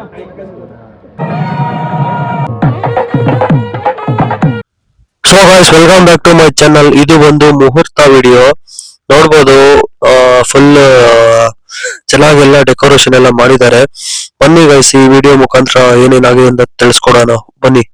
So guys, welcome back to my channel. ಇದು ಒಂದು ಮುಹೂರ್ತ ವಿಡಿಯೋ ನೋಡ್ಬೋದು. ಫುಲ್ ಚೆನ್ನಾಗೆಲ್ಲ ಡೆಕೋರೇಷನ್ ಎಲ್ಲ ಮಾಡಿದ್ದಾರೆ. ಬನ್ನಿ ಗೈಸ್, ಈ ವಿಡಿಯೋ ಮುಖಾಂತರ ಏನೇನಾಗಿದೆ ಅಂತ ತಿಳಿಸ್ಕೊಡೋಣ ಬನ್ನಿ.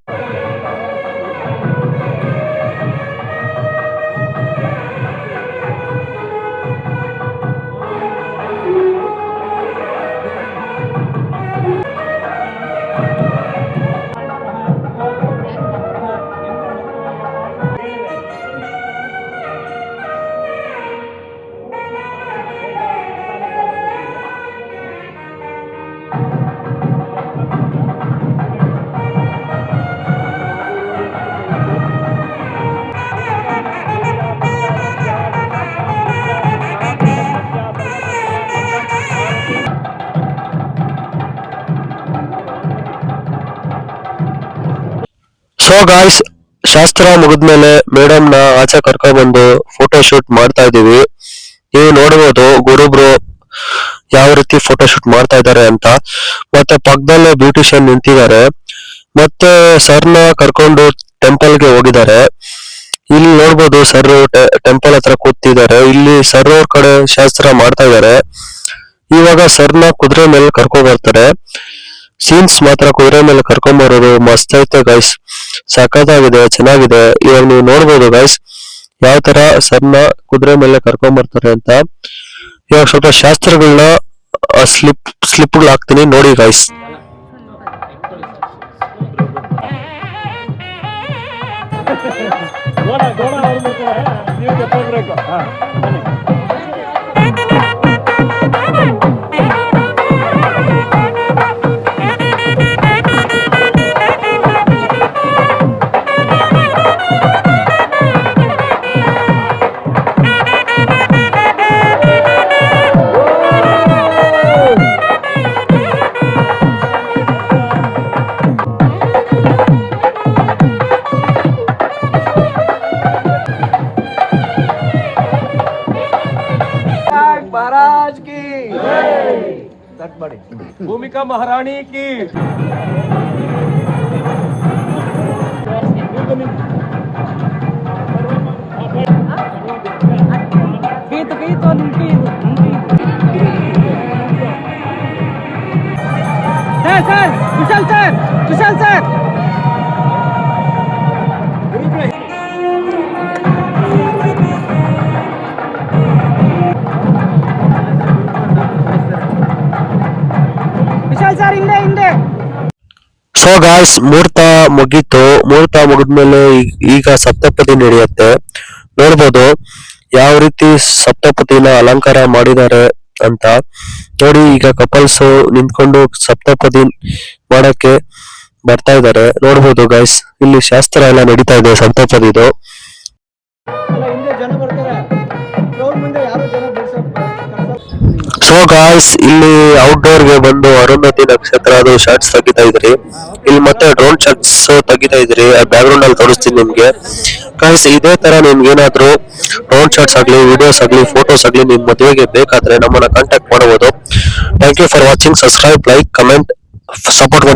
ಸೊ ಗಾಯ್ಸ್, ಶಾಸ್ತ್ರ ಮುಗಿದ್ಮೇಲೆ ಮೇಡಮ್ ನ ಆಚೆ ಕರ್ಕೊಂಡ್ ಬಂದು ಫೋಟೋ ಶೂಟ್ ಮಾಡ್ತಾ ಇದೀವಿ. ನೀವು ನೋಡ್ಬೋದು ಗುರುಬ್ರು ಯಾವ ರೀತಿ ಫೋಟೋ ಶೂಟ್ ಮಾಡ್ತಾ ಇದ್ದಾರೆ ಅಂತ. ಮತ್ತೆ ಪಕ್ಕದಲ್ಲೇ ಬ್ಯೂಟಿಷಿಯನ್ ನಿಂತಿದ್ದಾರೆ. ಮತ್ತೆ ಸರ್ನ ಕರ್ಕೊಂಡು ಟೆಂಪಲ್ ಗೆ ಹೋಗಿದ್ದಾರೆ. ಇಲ್ಲಿ ನೋಡ್ಬೋದು ಸರ್ ಟೆಂಪಲ್ ಹತ್ರ ಕೂತಿದ್ದಾರೆ. ಇಲ್ಲಿ ಸರ್ ಅವ್ರ ಕಡೆ ಶಾಸ್ತ್ರ ಮಾಡ್ತಾ ಇದ್ದಾರೆ. ಇವಾಗ ಸರ್ನ ಕುದುರೆ ಮೇಲೆ ಕರ್ಕೊಂಡ್ ಬರ್ತಾರೆ. ಸೀನ್ಸ್ ಮಾತ್ರ ಕುದುರೆ ಮೇಲೆ ಕರ್ಕೊಂಡ್ ಬರೋದು ಮಸ್ತ್ ಐತೆ ಗೈಸ್, ಸಖತ್ತಾಗಿದೆ, ಚೆನ್ನಾಗಿದೆ. ಇವಾಗ ನೀವು ನೋಡ್ಬೋದು ಗೈಸ್ ಯಾವ ತರ ಸರ್ನ ಕುದುರೆ ಮೇಲೆ ಕರ್ಕೊಂಡ್ ಬರ್ತಾರೆ ಅಂತ. ಇವಾಗ ಸ್ವಲ್ಪ ಶಾಸ್ತ್ರಗಳನ್ನ ಸ್ಲಿಪ್ಗಳು ಹಾಕ್ತೀನಿ ನೋಡಿ ಗೈಸ್. महाराज की भूमिका महारानी की सर कुशल सर कुशल सर ಸೊ ಗಾಯ್ಸ್, ಮುಹೂರ್ತ ಮುಗೀತು. ಮುಹೂರ್ತ ಮುಗಿದ್ಮೇಲೆ ಈಗ ಸಪ್ತಪದಿ ನಡೆಯುತ್ತೆ. ನೋಡ್ಬೋದು ಯಾವ ರೀತಿ ಸಪ್ತಪದಿನ ಅಲಂಕಾರ ಮಾಡಿದ್ದಾರೆ ಅಂತ ನೋಡಿ. ಈಗ ಕಪಲ್ಸ್ ನಿಂತ್ಕೊಂಡು ಸಪ್ತಪದಿ ಮಾಡಕ್ಕೆ ಬರ್ತಾ ಇದ್ದಾರೆ. ನೋಡ್ಬೋದು ಗೈಸ್, ಇಲ್ಲಿ ಶಾಸ್ತ್ರ ಎಲ್ಲ ನಡೀತಾ ಇದೆ ಸಪ್ತಪದಿದು. ಸೊ ಗಾಯ್ಸ್, ಇಲ್ಲಿ ಔಟ್ಡೋರ್ ಗೆ ಬಂದು ಅರುಂಧತಿ ನಕ್ಷತ್ರ ಅದು ಶಾರ್ಟ್ಸ್ ತೆಗಿತಾ ಇದ್ರಿ. ಇಲ್ಲಿ ಮತ್ತೆ ಡ್ರೋನ್ ಶಾರ್ಟ್ಸ್ ತೆಗಿತಾ ಇದ್ರಿ. ಆ ಬ್ಯಾಕ್ ಗ್ರೌಂಡ್ ಅಲ್ಲಿ ತೋರಿಸ್ತೀನಿ ನಿಮ್ಗೆ ಗಾಯ್ಸ್. ಇದೇ ತರ ನಿಮ್ಗೆ ಏನಾದ್ರು ಡ್ರೋನ್ ಶಾರ್ಟ್ಸ್ ಆಗ್ಲಿ, ವಿಡಿಯೋಸ್ ಆಗ್ಲಿ, ಫೋಟೋಸ್ ಆಗ್ಲಿ ನಿಮ್ ಮದುವೆಗೆ ಬೇಕಾದ್ರೆ ನಮ್ಮನ್ನ ಕಾಂಟ್ಯಾಕ್ಟ್ ಮಾಡಬಹುದು. Thank you for watching. Subscribe, like, comment, support ಮಾಡಿ.